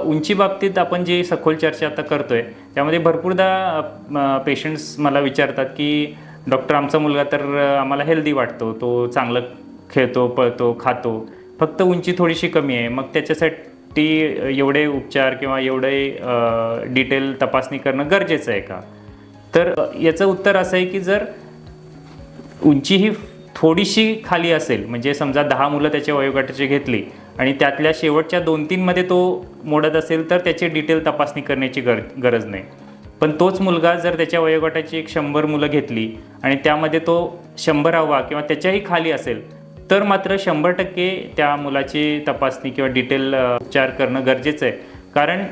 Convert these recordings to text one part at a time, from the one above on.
उंची बाबतीत आपण जी सखोल चर्चा आता करतोय त्यामध्ये भरपूरदा पेशंट्स मला विचारतात की डॉक्टर आमचा मुलगा तर आम्हाला हेल्दी वाटतो, तो चांगलं खेळतो, पळतो, खातो, फक्त उंची थोडीशी कमी आहे, मग त्याच्यासाठी एवढे उपचार किंवा एवढे डिटेल तपासणी करणं गरजेचं आहे का? तर याचं उत्तर असं आहे की जर उंची ही थोडीशी खाली असेल, म्हणजे समजा 10 मुलं त्याच्या वयोगटाची घेतली आणि त्यातल्या शेवटच्या 2-3 मध्ये तो मोडत असेल तर त्याची डिटेल तपासणी करण्याची गरज नाही. पण तोच मुलगा जर त्याच्या वयोगटाची 100 मुलं घेतली आणि त्यामध्ये तो 100वा किंवा त्याच्याही खाली असेल तर मात्र 100% त्या मुलाची तपासणी किंवा डिटेल उपचार करणं गरजेचं आहे. कारण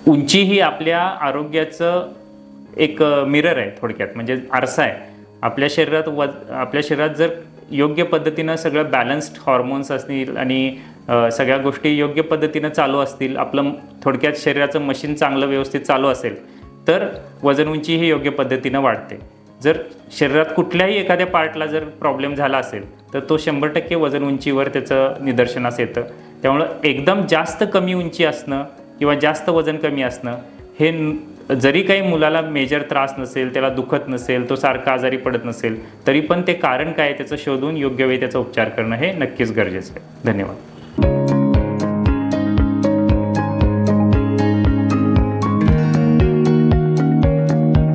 उंची ही आपल्या आरोग्याचं एक मिरर आहे, थोडक्यात म्हणजे आरसा आहे. आपल्या शरीरात जर योग्य पद्धतीनं सगळं बॅलन्स्ड हॉर्मोन्स असतील आणि सगळ्या गोष्टी योग्य पद्धतीनं चालू असतील, आपलं थोडक्यात शरीराचं मशीन चांगलं व्यवस्थित चालू असेल तर वजन उंची ही योग्य पद्धतीनं वाढते. जर शरीरात कुठल्याही एखाद्या पार्टला जर प्रॉब्लेम झाला असेल तर तो 100% वजन उंचीवर त्याचं निदर्शनास येतं. त्यामुळं एकदम जास्त कमी उंची असणं किंवा जास्त वजन कमी असणं हे जरी काही मुलाला मेजर त्रास नसेल, त्याला दुखत नसेल, तो सारखा आजारी पडत नसेल, तरी पण ते कारण काय त्याचं शोधून योग्य वेळी त्याचा उपचार करणं हे नक्कीच गरजेचं आहे. धन्यवाद.